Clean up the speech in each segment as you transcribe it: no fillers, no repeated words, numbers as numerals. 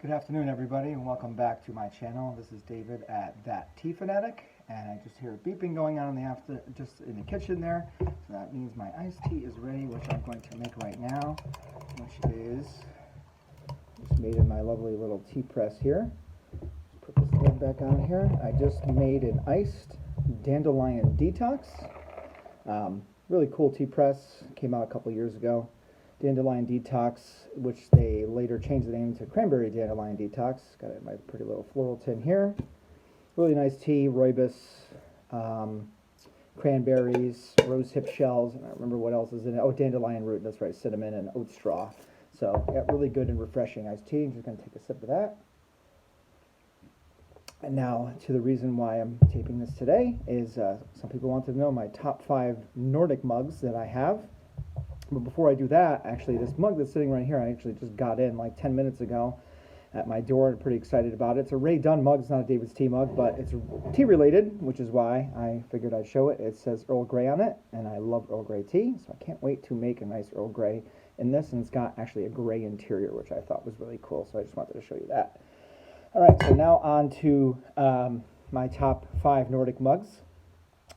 Good afternoon, everybody, and welcome back to my channel. This is David at DAVIDsTEA Nordic, and I just hear a beeping going on just in the kitchen there. So that means my iced tea is ready, which I'm going to make right now, which is just made in my lovely little tea press here. Put this lid back on here. I just made an iced dandelion detox. Really cool tea press. Came out a couple years ago. Dandelion Detox, which they later changed the name to Cranberry Dandelion Detox. Got it in my pretty little floral tin here. Really nice tea, rooibos, cranberries, rosehip shells, and I don't remember what else is in it. Oh, dandelion root, that's right, cinnamon and oat straw. So, yeah, really good and refreshing iced tea. I'm just going to take a sip of that. And now to the reason why I'm taping this today is some people want to know my top 5 Nordic mugs that I have. But before I do that, actually, this mug that's sitting right here, I actually just got in like 10 minutes ago at my door. I'm pretty excited about it. It's a Ray Dunn mug. It's not a DAVIDsTEA mug, but it's tea related, which is why I figured I'd show it. It says Earl Grey on it, and I love Earl Grey tea, so I can't wait to make a nice Earl Grey in this. And it's got actually a gray interior, which I thought was really cool, so I just wanted to show you that. All right, so now on to my top 5 Nordic mugs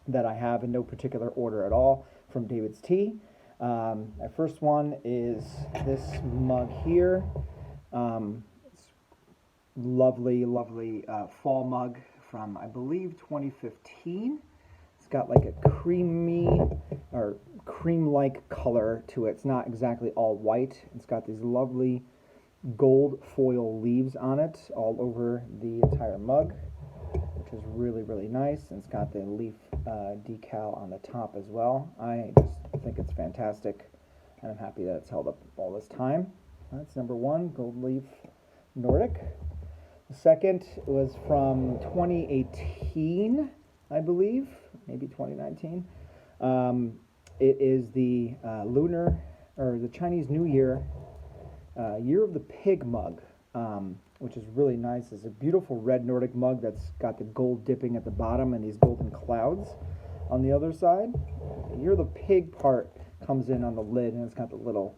that I have in no particular order at all from DAVIDsTEA. My first one is this mug here. It's lovely fall mug from, I believe, 2015. It's got like a creamy or cream-like color to it. It's not exactly all white. It's got these lovely gold foil leaves on it all over the entire mug, which is really nice. And it's got the leaf decal on the top as well. I just think it's fantastic, and I'm happy that it's held up all this time. That's number 1, Gold Leaf Nordic. The second was from 2018, I believe, maybe 2019. It is the the Chinese New Year, Year of the Pig mug, which is really nice. It's a beautiful red Nordic mug that's got the gold dipping at the bottom and these golden clouds on the other side. The Year of the Pig part comes in on the lid, and it's got the little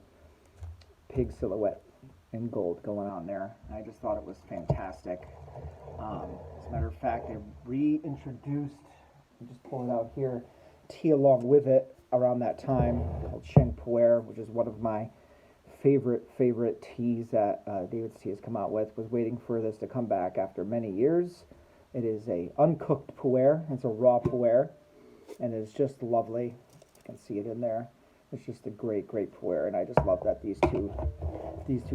pig silhouette in gold going on there. I just thought it was fantastic. As a matter of fact, they reintroduced, I'll just pull it out here, tea along with it around that time called Sheng Pu'er, which is one of my favorite teas that DAVIDsTEA has come out with. Was waiting for this to come back after many years. It is a uncooked pu'er. It's a raw pu'er, and it's just lovely. You can see it in there. It's just a great pu'er, and I just love that these two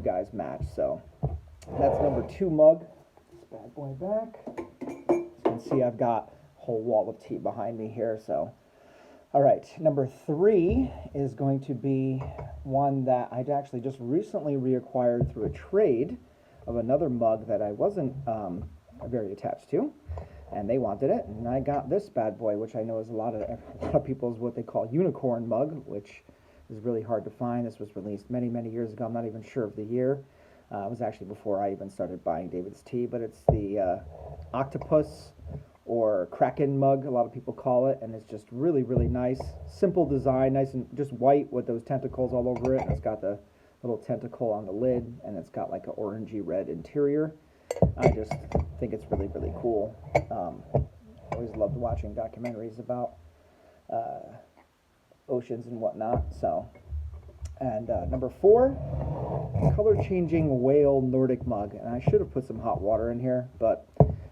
guys match. So that's number 2 mug. This bad boy back. As you can see, I've got a whole wall of tea behind me here. So, all right, number 3 is going to be one that I'd actually just recently reacquired through a trade of another mug that I wasn't very attached to, and they wanted it, and I got this bad boy, which I know is a lot of people's what they call unicorn mug, which is really hard to find. This was released many years ago. I'm not even sure of the year. It was actually before I even started buying DAVIDsTEA, but it's the octopus or kraken mug, a lot of people call it, and it's just really nice, simple design, nice and just white with those tentacles all over it. And it's got the little tentacle on the lid, and it's got like an orangey red interior. I just think it's really cool. Always loved watching documentaries about oceans and whatnot. So, and number 4, color-changing whale Nordic mug, and I should have put some hot water in here, but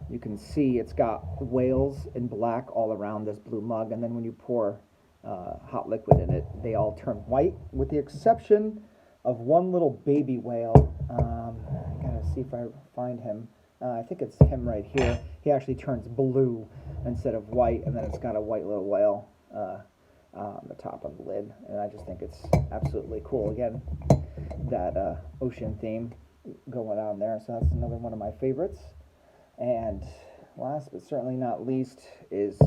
you can see it's got whales in black all around this blue mug, and then when you pour hot liquid in it, they all turn white, with the exception of one little baby whale. I gotta see if I find him. I think it's him right here. He actually turns blue instead of white, and then it's got a white little whale on the top of the lid, and I just think it's absolutely cool. Again, that ocean theme going on there, so that's another one of my favorites. And last but certainly not least is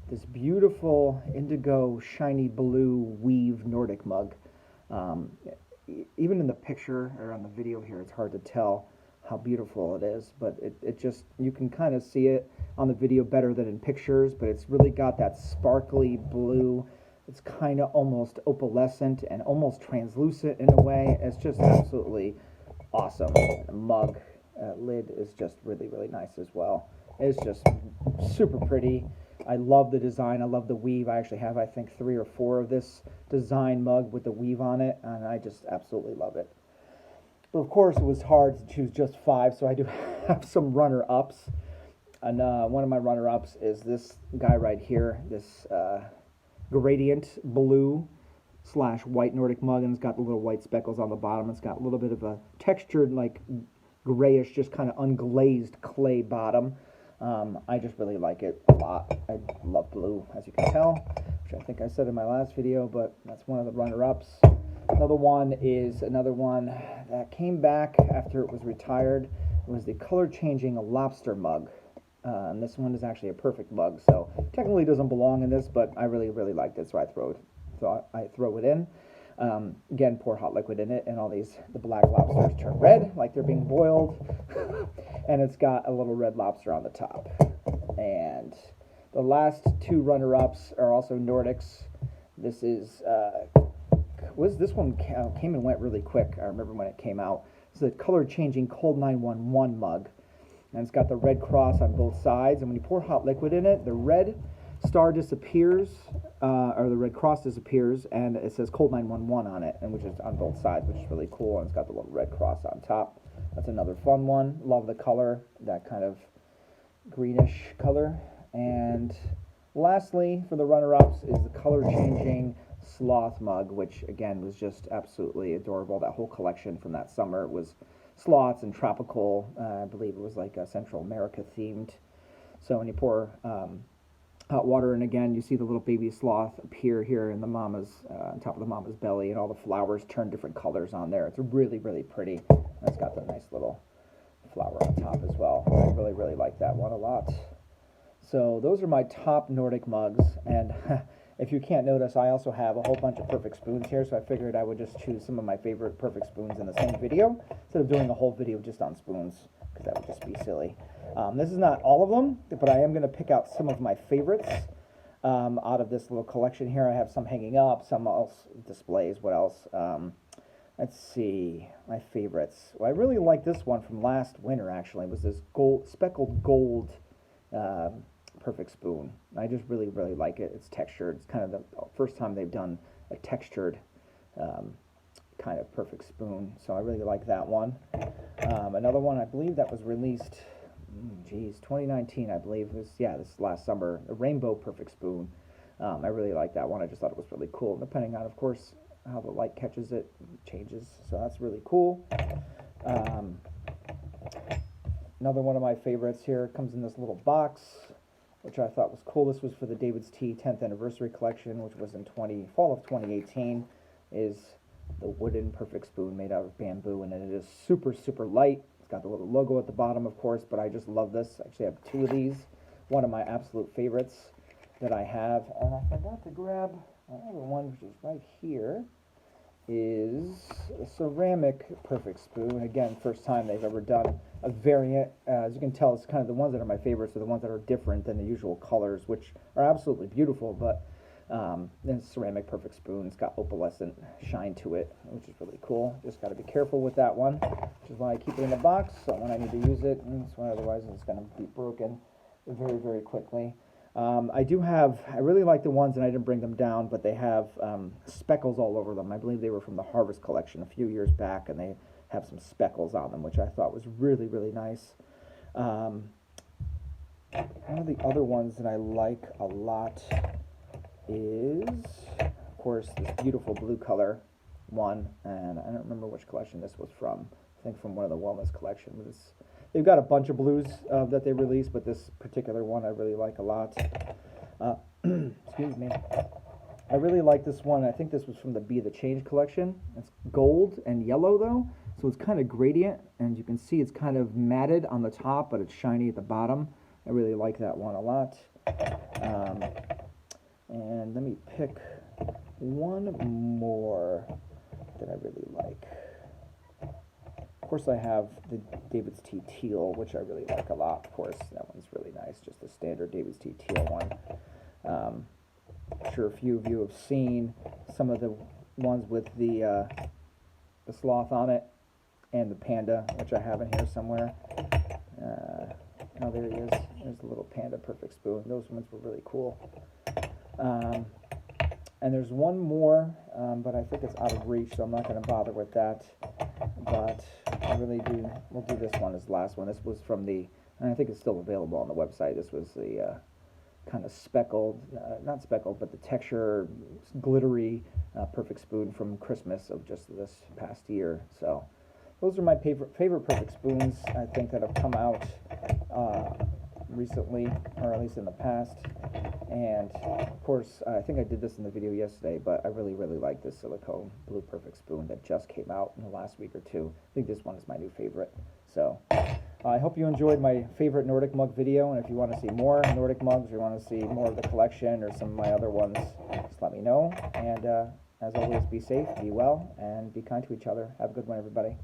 this beautiful indigo shiny blue weave Nordic mug. Even in the picture or on the video here, it's hard to tell how beautiful it is, but it just, you can kind of see it on the video better than in pictures, but it's really got that sparkly blue. It's kind of almost opalescent and almost translucent in a way. It's just absolutely awesome mug, lid is just really, really nice as well. It's just super pretty. I love the design. I love the weave. I actually have, I think, 3 or 4 of this design mug with the weave on it, and I just absolutely love it. But of course, it was hard to choose just 5, so I do have some runner-ups. And one of my runner-ups is this guy right here, this gradient blue / white Nordic mug, and it's got the little white speckles on the bottom. It's got a little bit of a textured, like grayish, just kind of unglazed clay bottom. I just really like it a lot. I love blue, as you can tell, which I think I said in my last video, but that's one of the runner-ups. Another one is another one that came back after it was retired. It was the color-changing lobster mug. And this one is actually a perfect mug, so technically doesn't belong in this, but I really, really liked it, so I throw it in. Again, pour hot liquid in it, and all the black lobsters turn red, like they're being boiled. And it's got a little red lobster on the top. And the last 2 runner-ups are also Nordics. This is, this one came and went really quick. I remember when it came out. It's a color-changing Cold 911 mug. And it's got the red cross on both sides. And when you pour hot liquid in it, the red star disappears, or the red cross disappears, and it says Cold 911 on it, and which is on both sides, which is really cool. And it's got the little red cross on top. That's another fun one. Love the color, that kind of greenish color. And lastly, for the runner-ups, is the color-changing sloth mug, which again was just absolutely adorable. That whole collection from that summer was sloths and tropical. I believe it was like Central America themed. So when you pour hot water in again, you see the little baby sloth appear here in the mama's, on top of the mama's belly, and all the flowers turn different colors on there. It's really, really pretty. And it's got the nice little flower on top as well. I really, really like that one a lot. So those are my top Nordic mugs, and if you can't notice, I also have a whole bunch of perfect spoons here, so I figured I would just choose some of my favorite perfect spoons in the same video, instead of doing a whole video just on spoons, because that would just be silly. This is not all of them, but I am going to pick out some of my favorites out of this little collection here. I have some hanging up, some else displays. What else? Let's see, my favorites. Well, I really like this one from last winter, actually. It was this speckled gold perfect spoon. I just really, really like it. It's textured. It's kind of the first time they've done a textured kind of perfect spoon, so I really like that one. Another one, I believe that was released, 2019, I believe. It was, yeah, this last summer, a rainbow perfect spoon. I really like that one. I just thought it was really cool. Depending on, of course, how the light catches it, changes. So that's really cool. Another one of my favorites here comes in this little box, which I thought was cool. This was for the DAVIDsTEA 10th anniversary collection, which was in fall of 2018, is the wooden perfect spoon made out of bamboo, and it is super, super light. It's got the little logo at the bottom, of course, but I just love this. I actually have 2 of these. One of my absolute favorites that I have, and I forgot to grab another one, which is right here, is a ceramic perfect spoon. Again, first time they've ever done a variant. As you can tell, it's kind of the ones that are my favorites are the ones that are different than the usual colors, which are absolutely beautiful, but it's ceramic perfect spoon. It's got opalescent shine to it, which is really cool. Just got to be careful with that one, which is why I keep it in the box, so when I need to use it, otherwise it's going to be broken very, very quickly. I really like the ones, and I didn't bring them down, but they have speckles all over them. I believe they were from the Harvest collection a few years back, and they have some speckles on them, which I thought was really, really nice. One of the other ones that I like a lot is, of course, this beautiful blue color one, and I don't remember which collection this was from. I think from one of the wellness collection. They've got a bunch of blues that they released, but this particular one I really like a lot. Excuse me. I really like this one. I think this was from the Be the Change collection. It's gold and yellow, though, so it's kind of gradient, and you can see it's kind of matted on the top, but it's shiny at the bottom. I really like that one a lot. And let me pick one more that I really like. Of course, I have the DAVIDsTEA Teal, which I really like a lot. Of course, that one's really nice, just the standard DAVIDsTEA Teal one. I'm sure a few of you have seen some of the ones with the sloth on it. and the panda, which I have in here somewhere. Oh, there he is. There's the little panda perfect spoon. Those ones were really cool. And there's one more, but I think it's out of reach, so I'm not going to bother with that. But I really do. We'll do this one as the last one. This was from the, and I think it's still available on the website. This was the kind of speckled, not speckled, but the texture, glittery perfect spoon from Christmas of just this past year. So those are my favorite perfect spoons, I think, that have come out recently, or at least in the past. And of course, I think I did this in the video yesterday, but I really like this silicone blue perfect spoon that just came out in the last week or two. I think this one is my new favorite. So I hope you enjoyed my favorite Nordic mug video, and if you want to see more Nordic mugs, or you want to see more of the collection or some of my other ones, just let me know. And as always, be safe, be well, and be kind to each other. Have a good one, everybody.